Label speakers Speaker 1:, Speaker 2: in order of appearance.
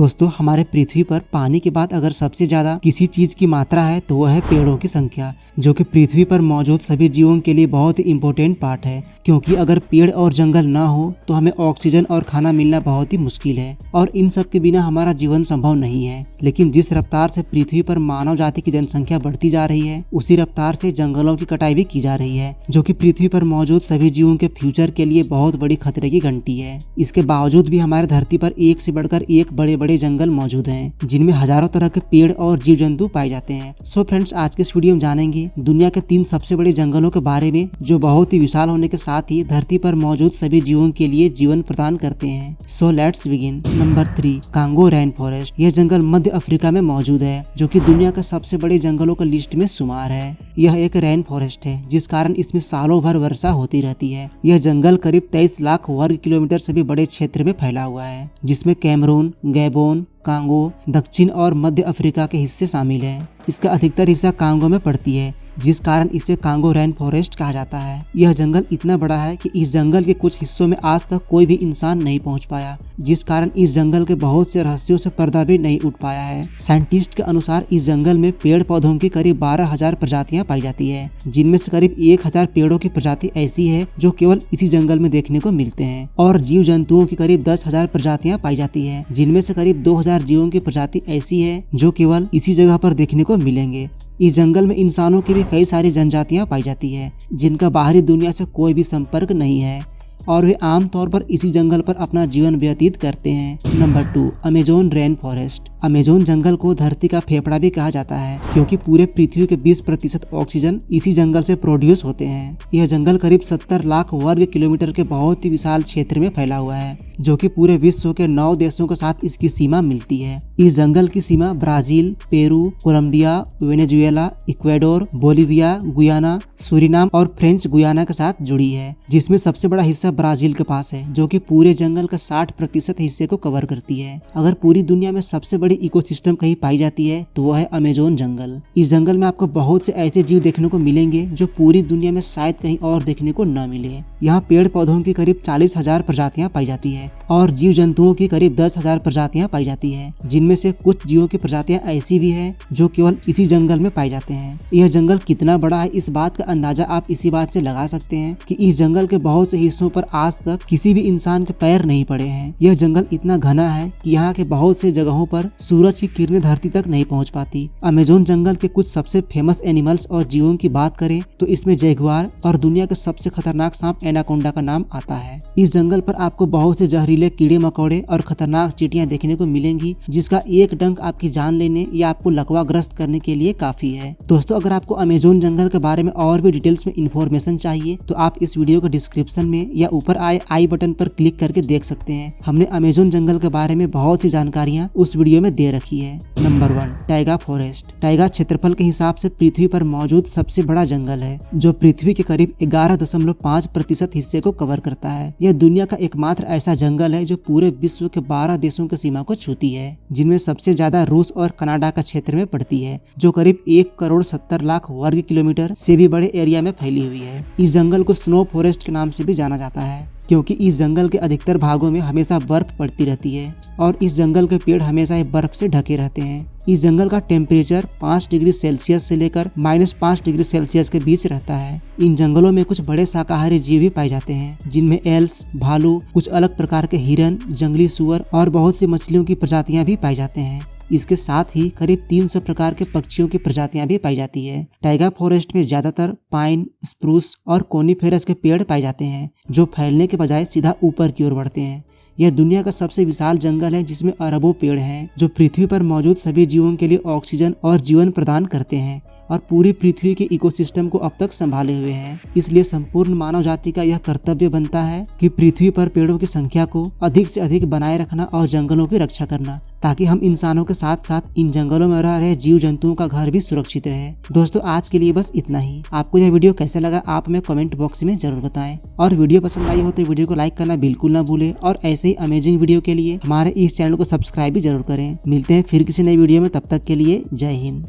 Speaker 1: दोस्तों, हमारे पृथ्वी पर पानी के बाद अगर सबसे ज्यादा किसी चीज की मात्रा है तो वह है पेड़ों की संख्या, जो कि पृथ्वी पर मौजूद सभी जीवों के लिए बहुत ही इम्पोर्टेंट पार्ट है। क्योंकि अगर पेड़ और जंगल ना हो तो हमें ऑक्सीजन और खाना मिलना बहुत ही मुश्किल है और इन सब के बिना हमारा जीवन संभव नहीं है। लेकिन जिस रफ्तार से पृथ्वी पर मानव जाति की जनसंख्या बढ़ती जा रही है, उसी रफ्तार से जंगलों की कटाई भी की जा रही है, जो कि पृथ्वी पर मौजूद सभी जीवों के फ्यूचर के लिए बहुत बड़ी खतरे की घंटी है। इसके बावजूद भी हमारे धरती पर एक से बढ़कर एक बड़े बड़े जंगल मौजूद हैं, जिनमें हजारों तरह के पेड़ और जीव जंतु पाए जाते हैं। सो फ्रेंड्स, आज के इस वीडियो में जानेंगे दुनिया के 3 सबसे बड़े जंगलों के बारे में, जो बहुत ही विशाल होने के साथ ही धरती पर मौजूद सभी जीवों के लिए जीवन प्रदान करते हैं। So let's begin. Number 3, Congo rain forest. यह जंगल मध्य अफ्रीका में मौजूद है, जो कि दुनिया के सबसे बड़े जंगलों का लिस्ट में शुमार है। यह एक रेन फॉरेस्ट है, जिस कारण इसमें सालों भर वर्षा होती रहती है। यह जंगल करीब 23 लाख वर्ग किलोमीटर से भी बड़े क्षेत्र में फैला हुआ है, जिसमें कैमरून, गैबोन, कांगो, दक्षिण और मध्य अफ्रीका के हिस्से शामिल हैं। इसका अधिकतर हिस्सा कांगो में पड़ती है, जिस कारण इसे कांगो रेन फॉरेस्ट कहा जाता है। यह जंगल इतना बड़ा है कि इस जंगल के कुछ हिस्सों में आज तक कोई भी इंसान नहीं पहुंच पाया, जिस कारण इस जंगल के बहुत से रहस्यों से पर्दा भी नहीं उठ पाया है। साइंटिस्ट के अनुसार इस जंगल में पेड़ पौधों की करीब 12,000 प्रजातियां पाई जाती है, जिनमें से करीब 1,000 पेड़ों की प्रजाति ऐसी है जो केवल इसी जंगल में देखने को मिलते हैं, और जीव जंतुओं की करीब 10,000 प्रजातियां पाई जाती है, जिनमें से करीब 2,000 जीवों की प्रजाति ऐसी है जो केवल इसी जगह पर देखने को मिलेंगे। इस जंगल में इंसानों की भी कई सारी जनजातियां पाई जाती है, जिनका बाहरी दुनिया से कोई भी संपर्क नहीं है, और वे आमतौर पर इसी जंगल पर अपना जीवन व्यतीत करते हैं। Number 2, Amazon rain forest. Amazon जंगल को धरती का फेफड़ा भी कहा जाता है, क्योंकि पूरे पृथ्वी के 20% ऑक्सीजन इसी जंगल से प्रोड्यूस होते हैं। यह जंगल करीब 70 लाख वर्ग किलोमीटर के बहुत ही विशाल क्षेत्र में फैला हुआ है, जो कि पूरे विश्व के 9 देशों के साथ इसकी सीमा मिलती है। इस जंगल की सीमा Brazil, Peru, Colombia, Venezuela, Ecuador, Bolivia, Guyana, Suriname और फ्रेंच गुयाना के साथ जुड़ी है, जिसमें सबसे बड़ा हिस्सा ब्राजील के पास है, जो कि पूरे जंगल का 60% हिस्से को कवर करती है। अगर पूरी दुनिया में सबसे बड़ी इकोसिस्टम कहीं पाई जाती है तो वह है अमेजोन जंगल। इस जंगल में आपको बहुत से ऐसे जीव देखने को मिलेंगे जो पूरी दुनिया में शायद कहीं और देखने को न मिले। यहाँ पेड़ पौधों की करीब 40,000 प्रजातियां पाई जाती है और जीव जंतुओं की करीब 10,000 प्रजातियां पाई जाती है, जिनमें से कुछ जीवों की प्रजातियां ऐसी भी है जो केवल इसी जंगल में पाए जाते हैं। यह जंगल कितना बड़ा है, इस बात का अंदाजा आप इसी बात से लगा सकते हैं कि इस जंगल के बहुत से हिस्सों पर आज तक किसी भी इंसान के पैर नहीं पड़े हैं। यह जंगल इतना घना है कि यहाँ के बहुत से जगहों पर सूरज की किरणें धरती तक नहीं पहुँच पाती। अमेजोन जंगल के कुछ सबसे फेमस एनिमल्स और जीवों की बात करें तो इसमें जैगुआर और दुनिया के सबसे खतरनाक सांप एनाकोंडा का नाम आता है। इस जंगल पर आपको बहुत से जहरीले कीड़े मकोड़े और खतरनाक चींटियां देखने को मिलेंगी, जिसका एक डंक आपकी जान लेने या आपको लकवाग्रस्त करने के लिए काफी है। दोस्तों, अगर आपको अमेजोन जंगल के बारे में और भी डिटेल्स में इंफॉर्मेशन चाहिए तो आप इस वीडियो के डिस्क्रिप्शन में या ऊपर आए आई बटन पर क्लिक करके देख सकते हैं। हमने अमेजोन जंगल के बारे में बहुत सी जानकारियां उस वीडियो में दे रखी है। Number 1, Tyga forest. टाइगा क्षेत्रफल के हिसाब से पृथ्वी पर मौजूद सबसे बड़ा जंगल है, जो पृथ्वी के करीब 11.5% हिस्से को कवर करता है। यह दुनिया का एकमात्र ऐसा जंगल है जो पूरे विश्व के 12 देशों की सीमा को छूती है, जिनमें सबसे ज्यादा रूस और कनाडा का क्षेत्र में पड़ती है, जो करीब 1,70,00,000 वर्ग किलोमीटर से भी बड़े एरिया में फैली हुई है। इस जंगल को स्नो फॉरेस्ट के नाम से भी जाना जाता है, क्योंकि इस जंगल के अधिकतर भागों में हमेशा बर्फ पड़ती रहती है और इस जंगल के पेड़ हमेशा ही बर्फ से ढके रहते हैं। इस जंगल का टेम्परेचर 5 डिग्री सेल्सियस से लेकर -5 डिग्री सेल्सियस के बीच रहता है। इन जंगलों में कुछ बड़े शाकाहारी जीव भी पाए जाते हैं, जिनमें एल्स, भालू, कुछ अलग प्रकार के हिरन, जंगली सुअर और बहुत सी मछलियों की प्रजातियां भी पाई जाते हैं। इसके साथ ही करीब 300 प्रकार के पक्षियों की प्रजातियां भी पाई जाती है। टाइगा फॉरेस्ट में ज्यादातर पाइन, स्प्रूस और कोनीफेरस के पेड़ पाए जाते हैं, जो फैलने के बजाय सीधा ऊपर की ओर बढ़ते हैं। यह दुनिया का सबसे विशाल जंगल है, जिसमें अरबों पेड़ हैं, जो पृथ्वी पर मौजूद सभी जीवों के लिए ऑक्सीजन और जीवन प्रदान करते हैं और पूरी पृथ्वी के इकोसिस्टम को अब तक संभाले हुए हैं। इसलिए संपूर्ण मानव जाति का यह कर्तव्य बनता है कि पृथ्वी पर पेड़ों की संख्या को अधिक से अधिक बनाए रखना और जंगलों की रक्षा करना, ताकि हम इंसानों के साथ साथ इन जंगलों में रह रहे जीव जंतुओं का घर भी सुरक्षित रहे। दोस्तों, आज के लिए बस इतना ही। आपको यह वीडियो कैसा लगा आप हमें कमेंट बॉक्स में जरूर बताएं, और वीडियो पसंद आई हो तो वीडियो को लाइक करना बिल्कुल ना भूलें, और ऐसे ही अमेजिंग वीडियो के लिए हमारे इस चैनल को सब्सक्राइब भी जरूर करें। मिलते हैं फिर किसी नई वीडियो में, तब तक के लिए जय हिंद।